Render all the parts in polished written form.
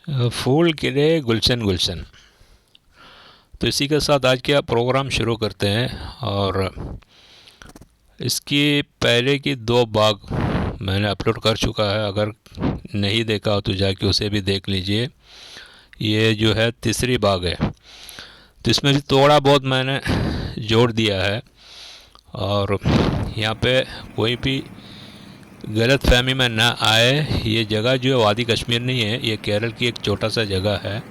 फूल खिले गुलशन गुलशन। तो इसी के साथ आज का प्रोग्राम शुरू करते हैं। और इसकी पहले की दो बाग मैंने अपलोड कर चुका है, अगर नहीं देखा हो तो जाके उसे भी देख लीजिए। ये जो है तीसरी बाग है, तो इसमें भी थोड़ा बहुत मैंने जोड़ दिया है। और यहाँ पे कोई भी गलत फहमी में ना आए, ये जगह जो है वादी कश्मीर नहीं है, ये केरल की एक छोटा सा जगह है।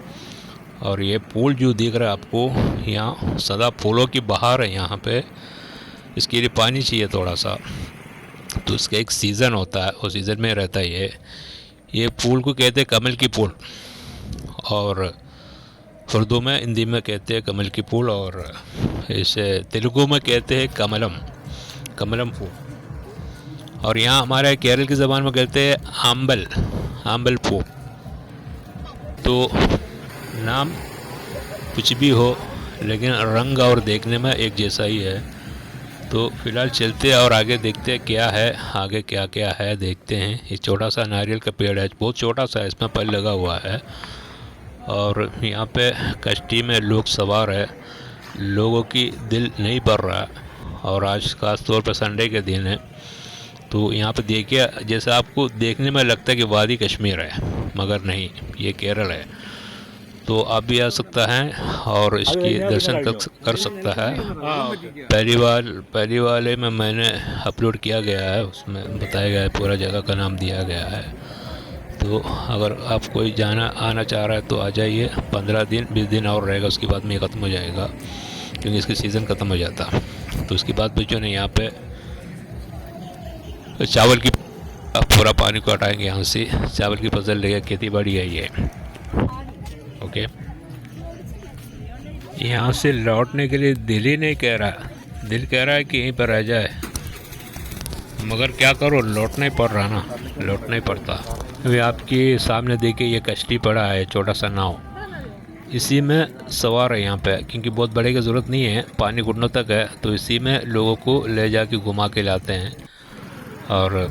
और ये पुल जो दिख रहा है आपको, यहाँ सदा फूलों की बहार है यहाँ पे। इसके लिए पानी चाहिए थोड़ा सा, तो इसका एक सीज़न होता है, उस सीज़न में रहता है ये पुल को कहते हैं कमल की पुल, और उर्दू में हिंदी में कहते हैं कमल की पुल, और इसे तेलुगु में कहते हैं कमलम, कमलम पुल। और यहाँ हमारे केरल की ज़बान में कहते हैं आम्बल, आम्बल पुल। तो नाम कुछ भी हो, लेकिन रंग और देखने में एक जैसा ही है। तो फिलहाल चलते हैं और आगे देखते हैं क्या है, आगे क्या क्या है देखते हैं। ये छोटा सा नारियल का पेड़ है, बहुत छोटा सा है, इसमें फल लगा हुआ है। और यहाँ पे कश्ती में लोग सवार है, लोगों की दिल नहीं भर रहा। और आज खास तौर पर संडे के दिन है, तो यहाँ पे देखिए, जैसे आपको देखने में लगता है कि वादी कश्मीर है, मगर नहीं, ये केरल है। तो आप भी आ सकता है और इसकी दर्शन कर सकता है। पहली वाले में मैंने अपलोड किया गया है, उसमें बताया गया है, पूरा जगह का नाम दिया गया है। तो अगर आप कोई आना चाह रहा है तो आ जाइए। 15 दिन 20 दिन और रहेगा, उसके बाद में ख़त्म हो जाएगा, क्योंकि इसकी सीज़न ख़त्म हो जाता। तो उसके बाद भी जो है यहाँ पे चावल की पूरा पानी को हटाएंगे यहाँ से, चावल की फसल लेकर खेती बाड़ी है ये। ओके, यहाँ से लौटने के लिए दिल ही नहीं कह रहा, दिल कह रहा है कि यहीं पर रह जाए, मगर क्या करो, लौटना ही पड़ रहा ना, लौटना ही पड़ता। अभी आपके सामने देखिए, ये कश्ती पड़ा है, छोटा सा नाव, इसी में सवार है यहाँ पे, क्योंकि बहुत बड़े की ज़रूरत नहीं है, पानी घुटनों तक है। तो इसी में लोगों को ले जाके घुमा के लाते हैं, और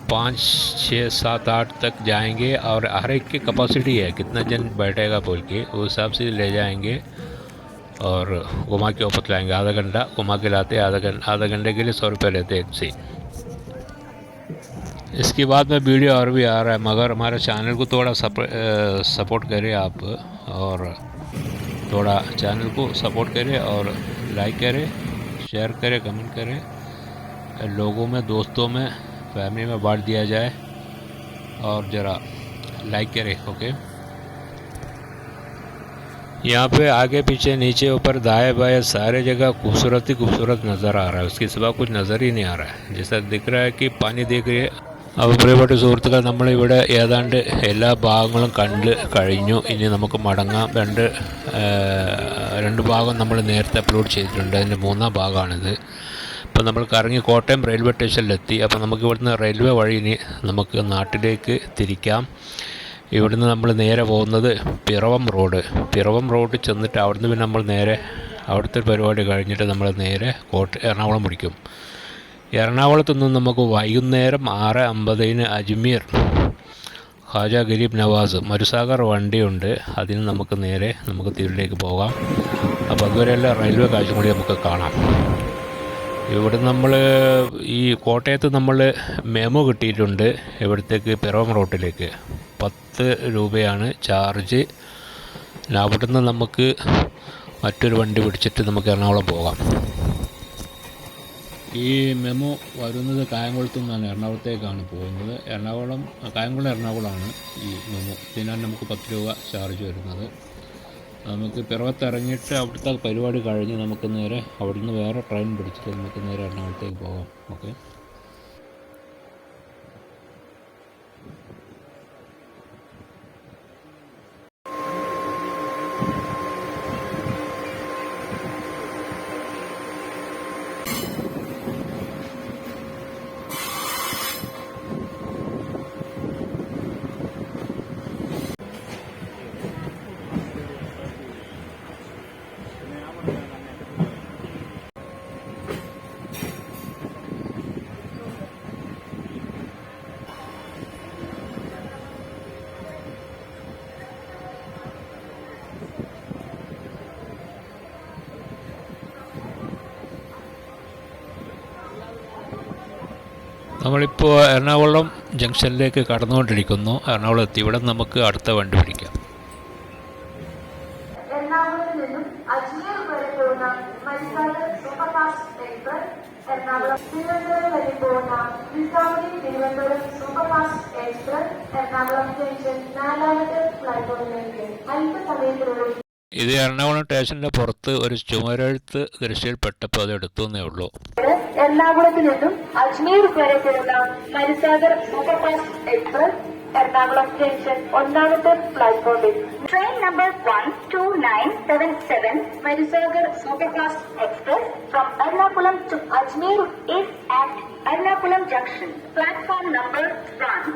5 6 7 8 तक जाएंगे। और हर एक की कैपेसिटी है, कितना जन बैठेगा बोल के, उस हिसाब से ले जाएंगे और घुमा के वापस लाएंगे। आधा घंटा घुमा के लाते, आधा घंटे के लिए 100 रुपये लेते एक से। इसके बाद में वीडियो और भी आ रहा है, मगर हमारे चैनल को थोड़ा सपोर्ट करें आप, और थोड़ा चैनल को सपोर्ट करें, और लाइक करें, शेयर करें, कमेंट करें, लोगों में, दोस्तों में, फैमिली में बांट दिया जाए, और ज़रा लाइक करें। ओके, यहाँ पे आगे पीछे नीचे ऊपर दाएं बाएं सारे जगह खूबसूरत ही खूबसूरत नज़र आ रहा है, उसके सिवा कुछ नज़र ही नहीं आ रहा है। जैसा दिख रहा है कि पानी देख रही है। അപ്പോൾ പ്രിയപ്പെട്ട സുഹൃത്തുക്കൾ, നമ്മളിവിടെ ഏതാണ്ട് എല്ലാ ഭാഗങ്ങളും കണ്ട് കഴിഞ്ഞു. ഇനി നമുക്ക് മടങ്ങാം. രണ്ട് ഭാഗം നമ്മൾ നേരത്തെ അപ്ലോഡ് ചെയ്തിട്ടുണ്ട്, അതിൻ്റെ മൂന്നാം ഭാഗമാണിത്. ഇപ്പോൾ നമ്മൾ കറങ്ങി കോട്ടയം റെയിൽവേ സ്റ്റേഷനിലെത്തി. അപ്പോൾ നമുക്ക് ഇവിടുന്ന് റെയിൽവേ വഴി ഇനി നമുക്ക് നാട്ടിലേക്ക് തിരിക്കാം. ഇവിടുന്ന് നമ്മൾ നേരെ പോകുന്നത് പിറവം റോഡ് ചെന്നിട്ട് അവിടുന്ന് പിന്നെ നമ്മൾ നേരെ അവിടുത്തെ പരിപാടി കഴിഞ്ഞിട്ട് നമ്മൾ നേരെ എറണാകുളം പിടിക്കും. എറണാകുളത്ത് നിന്ന് നമുക്ക് വൈകുന്നേരം 6:50 അജ്മീർ ഖാജ ഗരീബ് നവാസ് മരുസാഗർ വണ്ടിയുണ്ട്, അതിന് നമുക്ക് നേരെ തിരുവിലേക്ക് പോകാം. അപ്പോൾ അതുവരെയുള്ള റെയിൽവേ കാഴ്ച കൂടി നമുക്ക് കാണാം. ഇവിടെ നമ്മൾ ഈ കോട്ടയത്ത് നമ്മൾ മെമോ കിട്ടിയിട്ടുണ്ട് ഇവിടത്തേക്ക് പിറവം റോട്ടിലേക്ക്. 10 രൂപയാണ് ചാർജ്. അവിടുന്ന് നമുക്ക് മറ്റൊരു വണ്ടി പിടിച്ചിട്ട് നമുക്ക് എറണാകുളം പോകാം. ഈ മെമോ വരുന്നത് കായംകുളത്തു നിന്നാണ് എറണാകുളത്തേക്കാണ് പോകുന്നത്. കായംകുളം എറണാകുളമാണ് ഈ മെമോ. ഇതിനാണ് നമുക്ക് 10 രൂപ ചാർജ് വരുന്നത്. നമുക്ക് പിറവത്ത് ഇറങ്ങിയിട്ട് അവിടുത്തെ പരിപാടി കഴിഞ്ഞ് നമുക്ക് നേരെ അവിടുന്ന് വേറെ ട്രെയിൻ പിടിച്ചിട്ട് നമുക്ക് നേരെ എറണാകുളത്തേക്ക് പോകാം. ഓക്കെ, നമ്മളിപ്പോൾ എറണാകുളം ജംഗ്ഷനിലേക്ക് കടന്നുകൊണ്ടിരിക്കുന്നു. എറണാകുളം എത്തി. ഇവിടെ നമുക്ക് അടുത്ത വണ്ടി പിടിക്കാം. എറണാകുളത്ത് നിന്നും അജ്മീർ വരെ പോകുന്ന മരിസാഗർ സൂപ്പർഫാസ്റ്റ് എക്സ്പ്രസ്, എറണാകുളം തിരുവനന്തപുരം വരെ പോകുന്ന വിസാവടി Thiruvananthapuram superfast express Ernakulam junction 4ാമത്തെ പ്ലാറ്റ്ഫോമിലേക്ക് അല്പസമയത്തിനുള്ളിൽ. ഇത് എറണാകുളം സ്റ്റേഷന്റെ പുറത്ത് ഒരു ചുമരെഴുത്ത് ദൃശ്യപ്പെട്ടപ്പോൾ അത് എടുത്തുവെന്നേ ഉള്ളൂ. എറണാകുളത്ത് നിന്നും അജ്മീർ വരെ പോകുന്ന Marusagar superfast express Ernakulam junction 1ാമത്തെ പ്ലാറ്റ്ഫോമിൽ. Train number 12977 Marisagar Superfast Express from Ernakulam to Ajmer is at Ernakulam Junction. Platform number 1.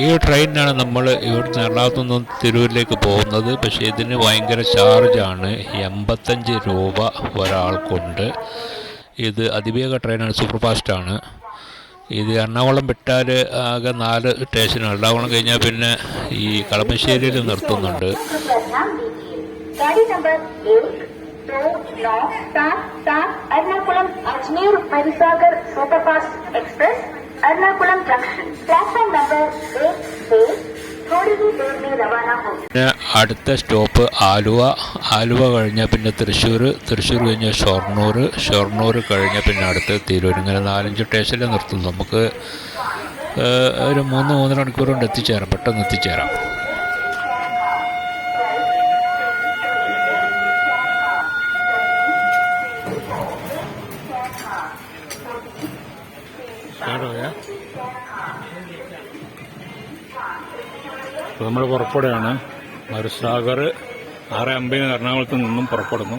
ഈ ട്രെയിനിനാണ് നമ്മൾ ഇവിടുന്ന് എറണാകുളത്ത് നിന്നും തിരൂരിലേക്ക് പോകുന്നത്. പക്ഷേ ഇതിന് ഭയങ്കര ചാർജാണ്. 85 രൂപ ഒരാൾക്കുണ്ട്. ഇത് അതിവേഗ ട്രെയിനാണ്, സൂപ്പർ ഫാസ്റ്റാണ്. ഇത് എറണാകുളം വിട്ടാൽ ആകെ 4 സ്റ്റേഷൻ. എറണാകുളം കഴിഞ്ഞാൽ പിന്നെ ഈ കളമശ്ശേരിയിൽ നിർത്തുന്നുണ്ട്. गाड़ी number 12977 Ernakulam Ajmer Marusagar superfast express Ernakulam junction platform number 1 से थोड़ी ही देर में रवाना हो. പിന്നെ അടുത്ത സ്റ്റോപ്പ് ആലുവ. ആലുവ കഴിഞ്ഞാൽ പിന്നെ തൃശ്ശൂർ. തൃശ്ശൂർ കഴിഞ്ഞാൽ ഷൊർണൂർ. ഷൊർണൂർ കഴിഞ്ഞാൽ പിന്നെ അടുത്ത് തിരൂർ. ഇങ്ങനെ 4-5 സ്റ്റേഷനിൽ നിർത്തുന്നു. നമുക്ക് ഒരു 3-3.5 മണിക്കൂർ കൊണ്ട് എത്തിച്ചേരാം, പെട്ടെന്ന് എത്തിച്ചേരാം. നമ്മൾ പുറപ്പെടുകയാണ്. മരിസാഗർ 6:50 എറണാകുളത്ത് നിന്നും പുറപ്പെടുന്നു.